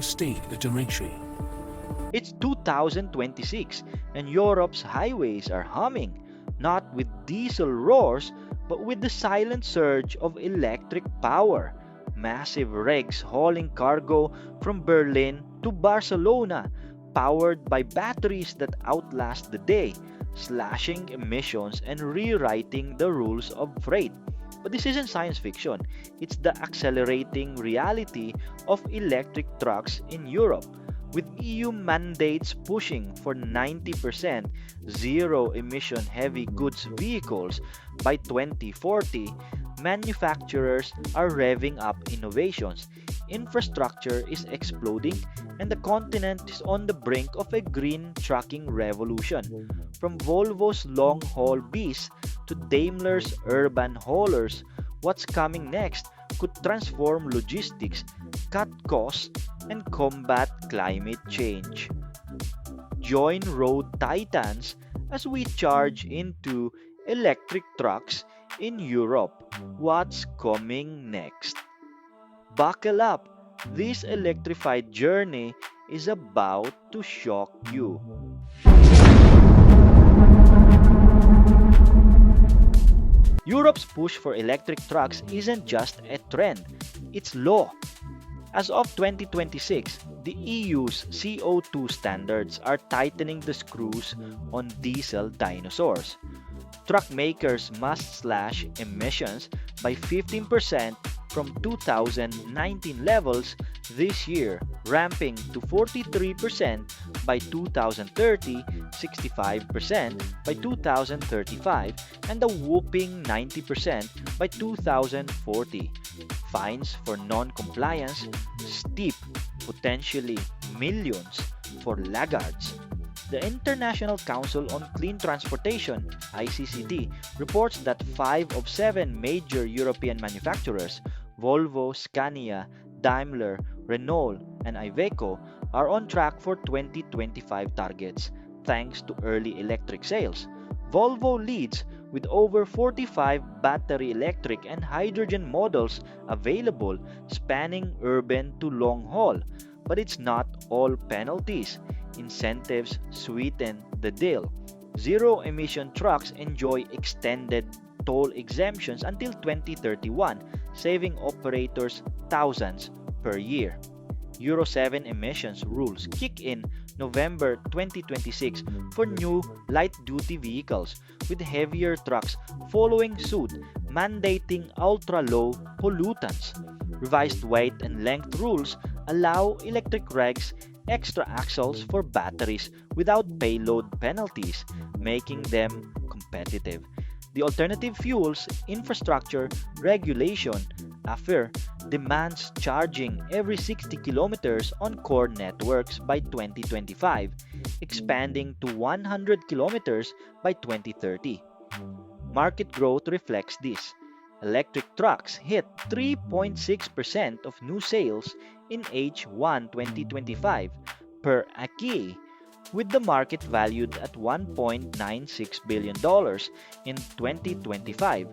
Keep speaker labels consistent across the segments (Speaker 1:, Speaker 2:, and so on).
Speaker 1: state telemetry.
Speaker 2: It's 2026 and Europe's highways are humming, not with diesel roars, but with the silent surge of electric power. Massive rigs hauling cargo from Berlin to Barcelona, powered by batteries that outlast the day, slashing emissions and rewriting the rules of freight. But this isn't science fiction, it's the accelerating reality of electric trucks in Europe. With EU mandates pushing for 90% zero emission heavy goods vehicles by 2040, manufacturers are revving up innovations. Infrastructure is exploding, and the continent is on the brink of a green trucking revolution. From Volvo's long haul beasts to Daimler's urban haulers, what's coming next could transform logistics, cut costs, and combat climate change. Join road titans as we charge into electric trucks in Europe. What's coming next? Buckle up! This electrified journey is about to shock you. Europe's push for electric trucks isn't just a trend, it's law. As of 2026, the EU's CO2 standards are tightening the screws on diesel dinosaurs. Truck makers must slash emissions by 15% from 2019 levels this year, ramping to 43% by 2030, 65% by 2035, and a whopping 90% by 2040. Fines for non-compliance steep, potentially millions for laggards. The International Council on Clean Transportation (ICCT) reports that 5 of 7 major European manufacturers, Volvo, Scania, Daimler, Renault, and Iveco, are on track for 2025 targets thanks to early electric sales. Volvo leads with over 45 battery electric and hydrogen models available spanning urban to long haul. But it's not all penalties. Incentives sweeten the deal. Zero emission trucks enjoy extended toll exemptions until 2031, saving operators thousands per year. Euro 7 emissions rules kick in November 2026 for new light-duty vehicles, with heavier trucks following suit, mandating ultra-low pollutants. Revised weight and length rules allow electric regs extra axles for batteries without payload penalties, making them competitive. The alternative fuels infrastructure regulation AFIR demands charging every 60 kilometers on core networks by 2025, expanding to 100 kilometers by 2030. Market growth reflects this. Electric trucks hit 3.6% of new sales in H1 2025 per ACI, with the market valued at $1.96 billion in 2025,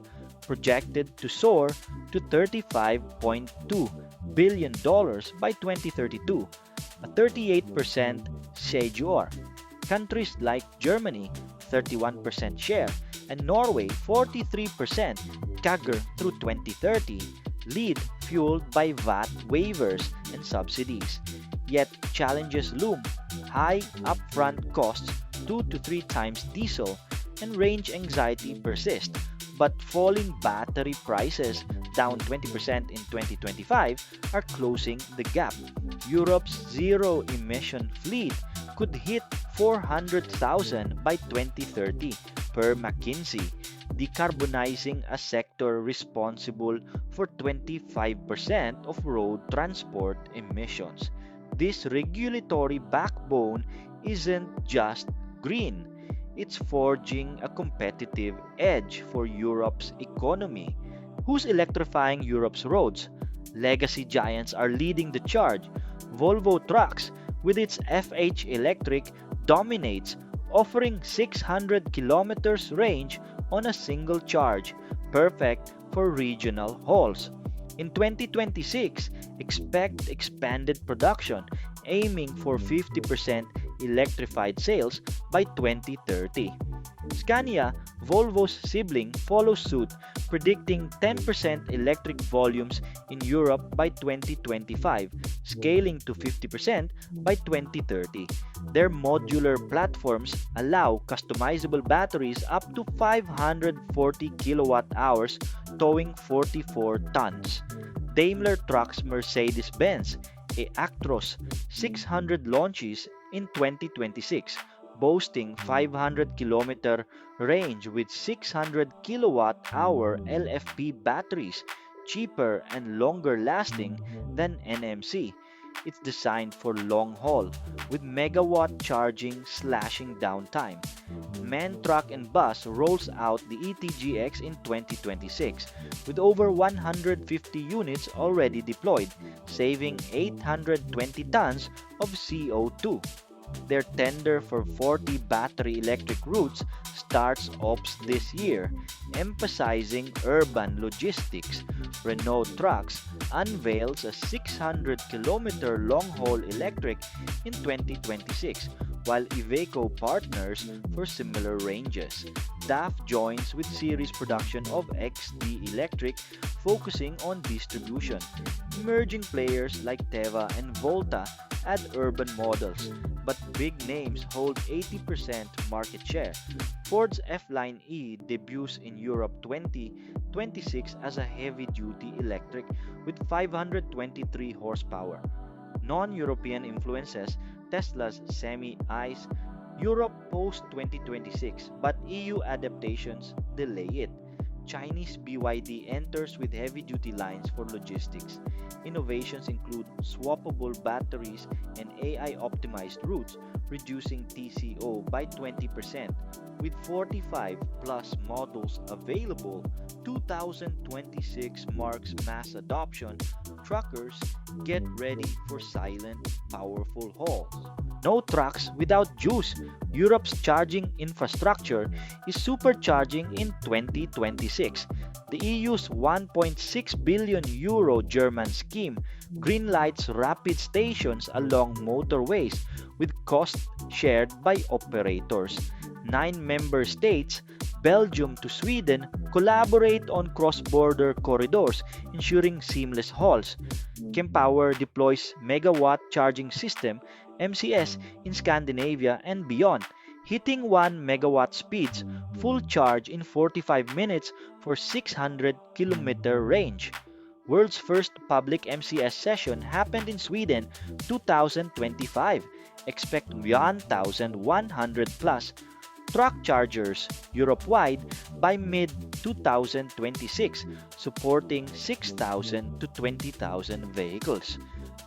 Speaker 2: projected to soar to $35.2 billion by 2032, a 38% CAGR. Countries like Germany, 31% share, and Norway, 43% CAGR through 2030, lead fueled by VAT waivers and subsidies. Yet challenges loom: high upfront costs, 2 to 3 times diesel, and range anxiety persist. But falling battery prices, down 20% in 2025, are closing the gap. Europe's zero-emission fleet could hit 400,000 by 2030 per McKinsey, decarbonizing a sector responsible for 25% of road transport emissions. This regulatory backbone isn't just green, it's forging a competitive edge for Europe's economy. Who's electrifying Europe's roads? Legacy giants are leading the charge. Volvo Trucks, with its FH Electric, dominates, offering 600 kilometers range on a single charge, perfect for regional hauls. In 2026, expect expanded production, aiming for 50% electrified sales by 2030. Scania, Volvo's sibling, follows suit, predicting 10% electric volumes in Europe by 2025, scaling to 50% by 2030. Their modular platforms allow customizable batteries up to 540 kilowatt hours, towing 44 tons. Daimler Truck's Mercedes-Benz eActros 600 launches in 2026, boasting 500-kilometer range with 600 kilowatt hour LFP batteries, cheaper and longer lasting than NMC. It's designed for long haul with megawatt charging slashing downtime. MAN Truck and Bus rolls out the eTGX in 2026 with over 150 units already deployed, saving 820 tons of CO2. Their tender for 40 battery electric routes starts ops this year, emphasizing urban logistics. Renault Trucks unveils a 600-kilometer long-haul electric in 2026, while Iveco partners for similar ranges. DAF joins with series production of XD Electric, focusing on distribution. Emerging players like Teva and Volta add urban models, but big names hold 80% market share. Ford's F-Line E debuts in Europe 2026 as a heavy-duty electric with 523 horsepower. Non-European influences Tesla's semi-ICE Europe post-2026, but EU adaptations delay it. Chinese BYD enters with heavy-duty lines for logistics. Innovations include swappable batteries and AI-optimized routes, reducing TCO by 20%. With 45 plus models available, 2026 marks mass adoption. Truckers, get ready for silent, powerful hauls. No trucks without juice. Europe's charging infrastructure is supercharging in 2026. The EU's 1.6 billion euro German scheme greenlights rapid stations along motorways with cost shared by operators. 9 member states, Belgium to Sweden, collaborate on cross-border corridors, ensuring seamless hauls. Kempower deploys Megawatt charging system MCS in Scandinavia and beyond, hitting 1 megawatt speeds, full charge in 45 minutes for 600-kilometer range. World's first public MCS session happened in Sweden 2025. Expect 1,100 plus truck chargers Europe-wide by mid-2026, supporting 6,000 to 20,000 vehicles.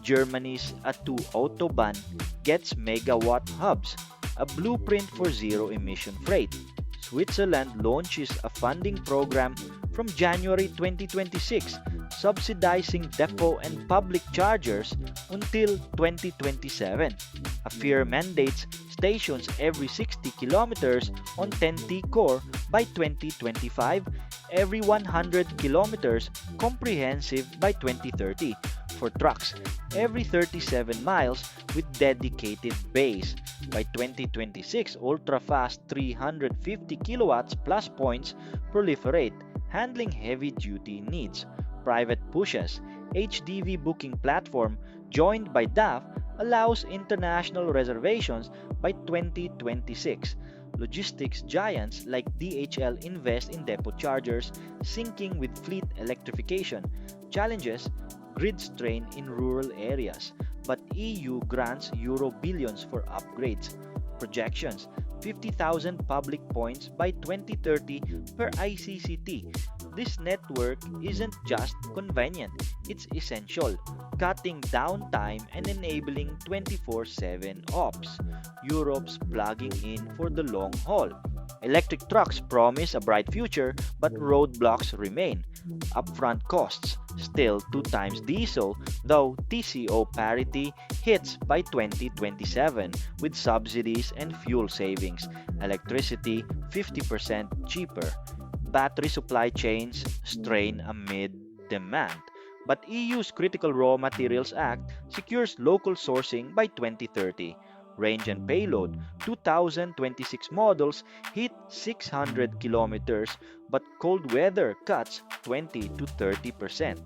Speaker 2: Germany's A2 Autobahn gets megawatt hubs, a blueprint for zero-emission freight. Switzerland launches a funding program from January 2026, subsidizing depot and public chargers until 2027. AFIR mandates stations every 60 kilometers on 10T core by 2025, every 100 kilometers comprehensive by 2030. For trucks, every 37 miles with dedicated bays. By 2026, ultra-fast 350 kilowatts plus points proliferate, handling heavy-duty needs. Private pushes, HDV booking platform joined by DAF allows international reservations by 2026. Logistics giants like DHL invest in depot chargers, syncing with fleet electrification. Challenges, grid strain in rural areas, but EU grants Euro billions for upgrades. Projections, 50,000 public points by 2030 per ICCT. This network isn't just convenient, it's essential, cutting downtime and enabling 24/7 ops. Europe's plugging in for the long haul. Electric trucks promise a bright future, but roadblocks remain. Upfront costs, still 2 times diesel, though TCO parity hits by 2027 with subsidies and fuel savings. Electricity 50% cheaper. Battery supply chains strain amid demand. But EU's Critical Raw Materials Act secures local sourcing by 2030. Range and payload: 2026 models hit 600 kilometers, but cold weather cuts 20 to 30%.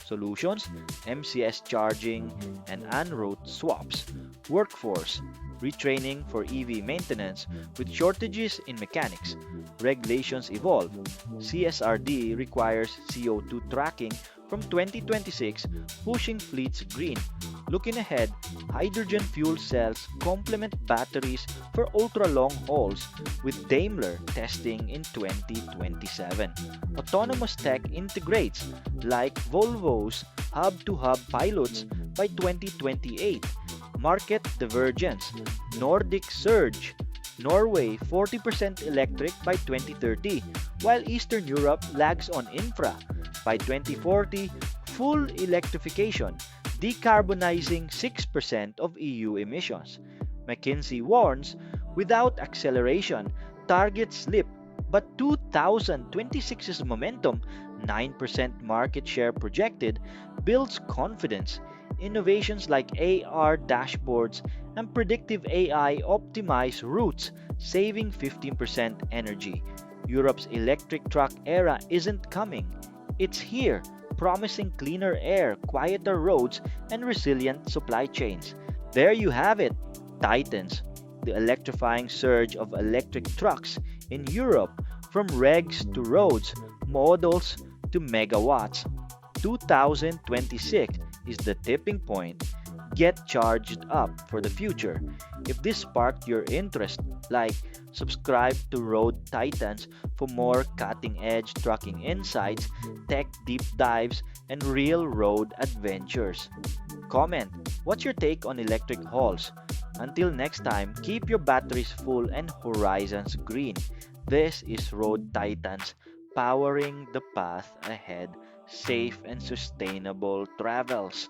Speaker 2: Solutions: MCS charging and en route swaps. Workforce: retraining for EV maintenance with shortages in mechanics. Regulations evolve. CSRD requires CO2 tracking from 2026, pushing fleets green. Looking ahead, hydrogen fuel cells complement batteries for ultra-long hauls, with Daimler testing in 2027. Autonomous tech integrates, like Volvo's hub-to-hub pilots by 2028. Market divergence: Nordic surge. Norway 40% electric by 2030, while Eastern Europe lags on infra. By 2040, full electrification, decarbonizing 6% of EU emissions. McKinsey warns, without acceleration, targets slip, but 2026's momentum, 9% market share projected, builds confidence. Innovations like AR dashboards and predictive AI optimize routes, saving 15% energy. Europe's electric truck era isn't coming. It's here, promising cleaner air, quieter roads, and resilient supply chains. There you have it, Titans, the electrifying surge of electric trucks in Europe, from regs to roads, models to megawatts. 2026 is the tipping point. Get charged up for the future. If this sparked your interest, like, subscribe to Road Titans for more cutting edge trucking insights, tech deep dives, and real road adventures. Comment, what's your take on electric hauls? Until next time, keep your batteries full and horizons green. This is Road Titans, powering the path ahead, safe and sustainable travels.